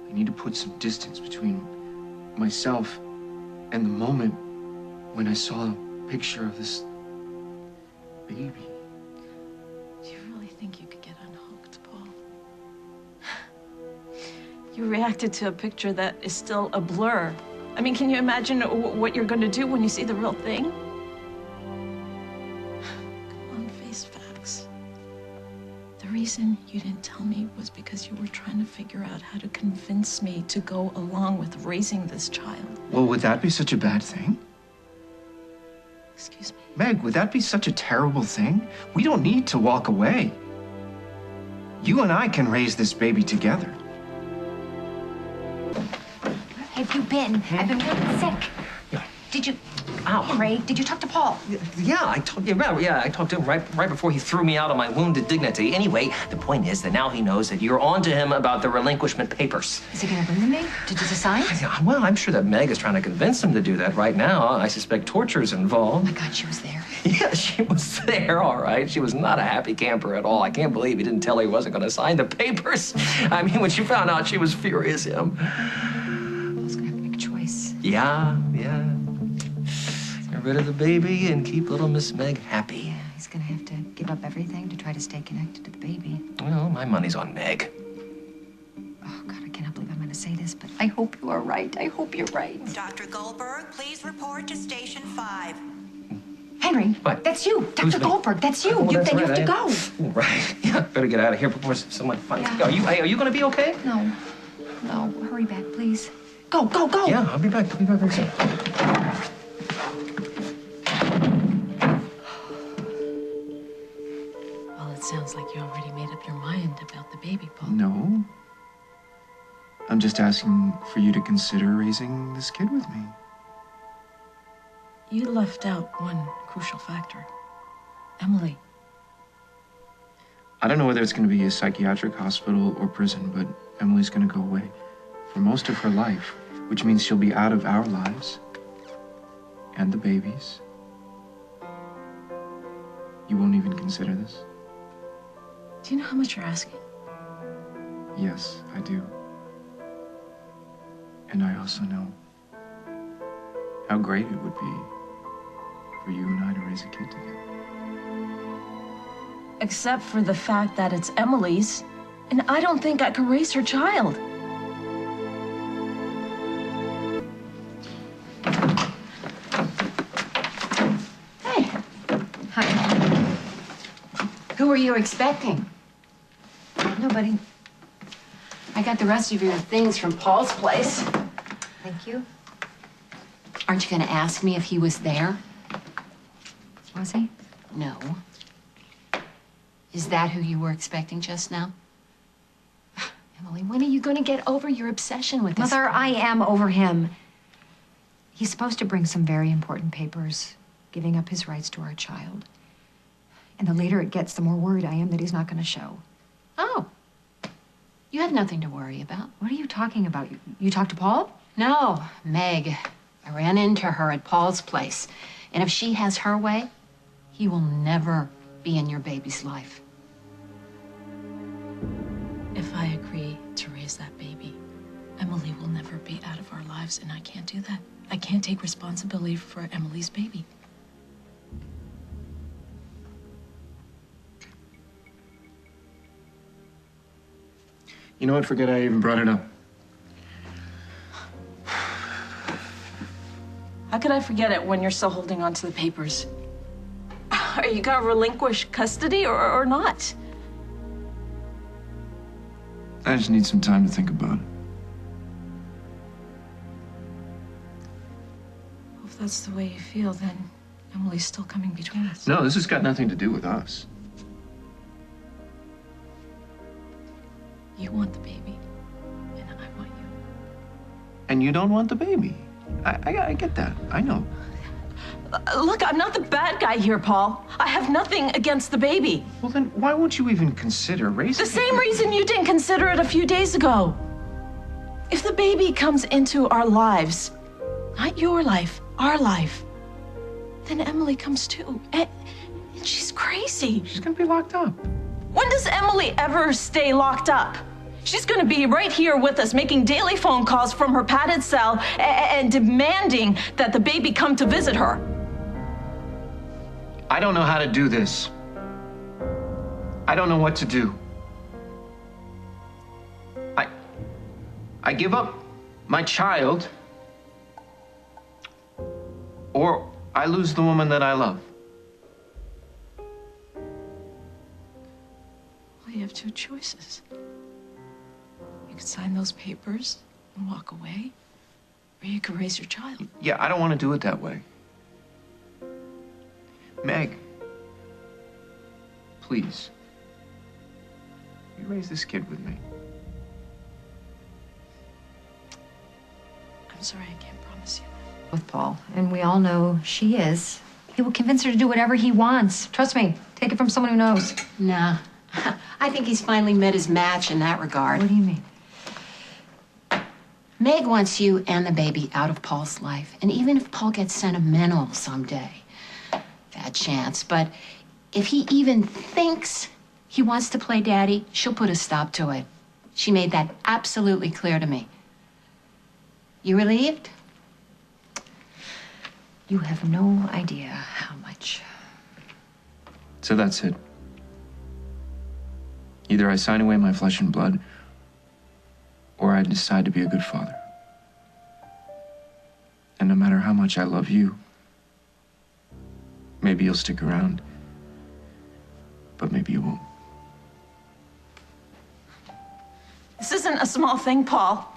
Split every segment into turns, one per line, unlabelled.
I need to put some distance between myself and the moment when I saw a picture of this baby.
Do you really think you could get unhooked, Paul? You reacted to a picture that is still a blur. I mean, can you imagine what you're going to do when you see the real thing? Come on, face facts. The reason you didn't tell me was because you were trying to figure out how to convince me to go along with raising this child.
Well, would that be such a bad thing?
Excuse me?
Meg, would that be such a terrible thing? We don't need to walk away. You and I can raise this baby together.
Where have you been? I've been really sick.
Yeah.
Did you...
Ow.
Henry, did you talk to Paul?
Yeah, I talked to him right before he threw me out of my wounded dignity. Anyway, the point is that now he knows that you're on to him about the relinquishment papers.
Is he gonna bring them me? Did you decide?
Yeah, well, I'm sure that Meg is trying to convince him to do that right now. I suspect torture's
Oh
involved.
my God, she was there.
Yeah, she was there, all right. She was not a happy camper at all. I can't believe he didn't tell her he wasn't going to sign the papers. I mean, when she found out, she was furious.
Paul's gonna have to make a choice.
Yeah. Get rid of the baby and keep little Miss Meg happy.
Yeah, he's gonna have to give up everything to try to stay connected to the baby.
Well, my money's on Meg.
Oh God, I cannot believe I'm gonna say this, but I hope you are right. I hope you're right.
Dr. Goldberg, please report to Station 5.
Henry,
What?
That's you.
Who's
Dr.
me?
Goldberg, that's you.
Oh,
You
that's
then you
right,
have to go.
Oh, right. Yeah, better get out of here before someone finds me.
Yeah.
Are you going to be okay?
No. Hurry back, please. Go.
Yeah, I'll be back. I'll be back very soon.
Well, it sounds like you already made up your mind about the baby, Paul.
No. I'm just asking for you to consider raising this kid with me.
You left out one crucial factor. Emily.
I don't know whether it's going to be a psychiatric hospital or prison, but Emily's going to go away for most of her life, which means she'll be out of our lives and the baby's. You won't even consider this?
Do you know how much you're asking?
Yes, I do. And I also know how great it would be for you and I to raise a kid together.
Except for the fact that it's Emily's, and I don't think I can raise her child.
Hey. Hi. Who were you expecting? Nobody. I got the rest of your things from Paul's place. Thank you. Aren't you gonna ask me if he was there? Was he? No. Is that who you were expecting just now? Emily, when are you gonna get over your obsession with this?
Mother, I am over him. He's supposed to bring some very important papers, giving up his rights to our child. And the later it gets, the more worried I am that he's not gonna show.
Oh. You have nothing to worry about.
What are you talking about? You talked to Paul?
No, Meg. I ran into her at Paul's place. And if she has her way, he will never be in your baby's life.
If I agree to raise that baby, Emily will never be out of our lives, and I can't do that. I can't take responsibility for Emily's baby.
You know what? Forget I even brought it up.
How could I forget it when you're still holding on to the papers? Are you gonna relinquish custody or not?
I just need some time to think about it.
Well, if that's the way you feel, then Emily's still coming between us.
No, this has got nothing to do with us.
You want the baby, and I want you.
And you don't want the baby. I get that. I know.
Look, I'm not the bad guy here, Paul. I have nothing against the baby.
Well, then why won't you even consider raising
The same reason you didn't consider it a few days ago. If the baby comes into our lives, not your life, our life, then Emily comes too. And she's crazy.
She's gonna be locked up.
When does Emily ever stay locked up? She's gonna be right here with us, making daily phone calls from her padded cell and demanding that the baby come to visit her.
I don't know how to do this. I don't know what to do. I give up my child, or I lose the woman that I love.
Well, you have two choices. You could sign those papers and walk away, or you could raise your child.
Yeah, I don't want to do it that way. Meg, please, you raise this kid with me.
I'm sorry, I can't promise you.
With Paul, and we all know she is. He will convince her to do whatever he wants. Trust me, take it from someone who knows.
Nah. I think he's finally met his match in that regard.
What do you mean?
Meg wants you and the baby out of Paul's life. And even if Paul gets sentimental someday, bad chance, but if he even thinks he wants to play daddy, she'll put a stop to it. She made that absolutely clear to me. You relieved?
You have no idea how much.
So that's it. Either I sign away my flesh and blood, or I decide to be a good father. And no matter how much I love you, maybe you'll stick around, but maybe you won't.
This isn't a small thing, Paul.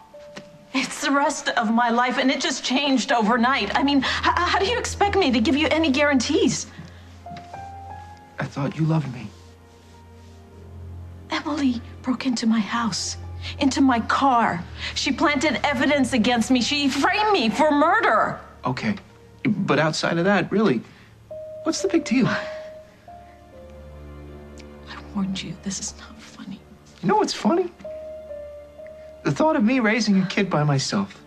It's the rest of my life, and it just changed overnight. I mean, how do you expect me to give you any guarantees?
I thought you loved me.
Emily broke into my house, into my car. She planted evidence against me. She framed me for murder.
Okay, but outside of that, really, what's the big deal?
I warned you, this is not funny.
You know what's funny? The thought of me raising a kid by myself.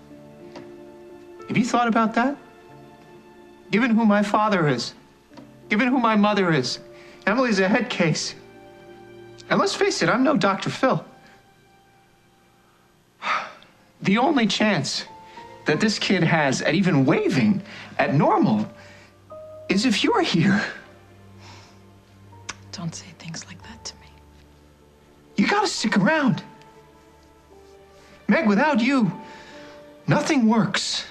Have you thought about that? Given who my father is, given who my mother is, Emily's a head case. And let's face it, I'm no Dr. Phil. The only chance that this kid has at even waving at normal is if you're here.
Don't say things like that to me.
You gotta stick around. Meg, without you, nothing works.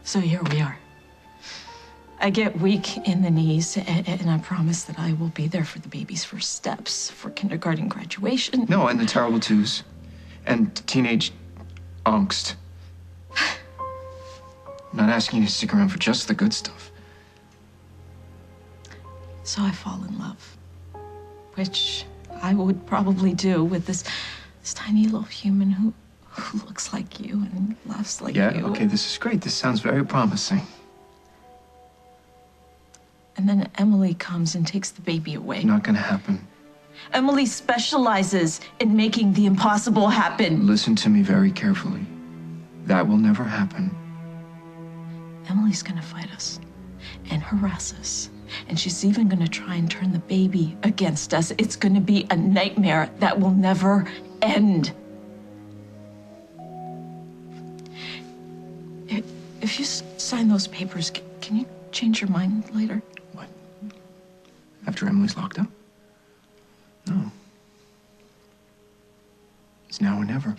So here we are. I get weak in the knees, and I promise that I will be there for the baby's first steps, for kindergarten graduation.
No, and the terrible twos. And teenage angst. I'm not asking you to stick around for just the good stuff.
So I fall in love, which I would probably do with this tiny little human who looks like you and laughs like you.
Yeah, okay, this is great. This sounds very promising.
And then Emily comes and takes the baby away.
Not gonna happen.
Emily specializes in making the impossible happen.
Listen to me very carefully. That will never happen.
Emily's gonna fight us and harass us. And she's even gonna try and turn the baby against us. It's gonna be a nightmare that will never end. If you sign those papers, can you change your mind later?
What? After Emily's locked up? No. It's now or never.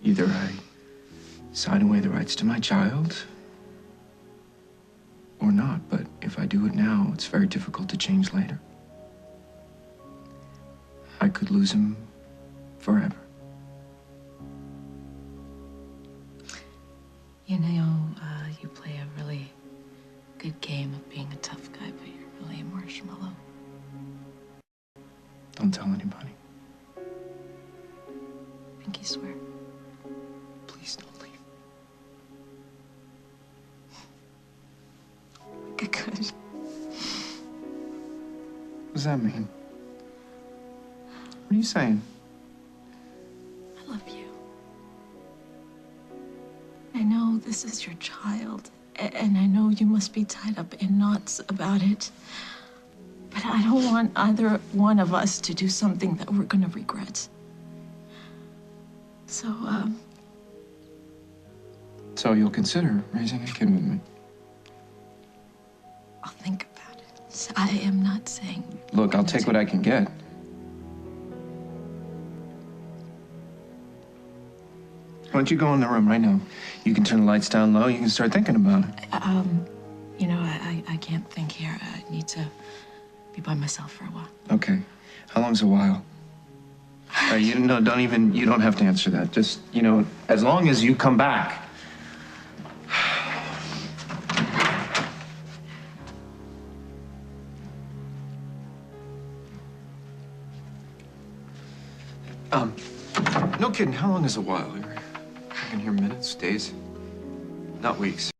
Either I sign away the rights to my child, or not, but if I do it now, it's very difficult to change later. I could lose him forever.
You know, you play a really good game of being a tough guy, but you're really a marshmallow.
Don't tell anybody.
Pinky swear.
Please don't leave.
Good.
What does that mean? What are you saying?
I love you. I know this is your child, And I know you must be tied up in knots about it. But I don't want either one of us to do something that we're gonna regret. So,
So you'll consider raising a kid with me?
I'll think about it. I am not saying...
Look, I'll take what I can get. Why don't you go in the room right now? You can turn the lights down low. You can start thinking about it.
You know, I can't think here. I need to be by myself for a while.
Okay. How long's a while? You don't have to answer that. Just, as long as you come back. No kidding, how long is a while? I can hear minutes, days, not weeks.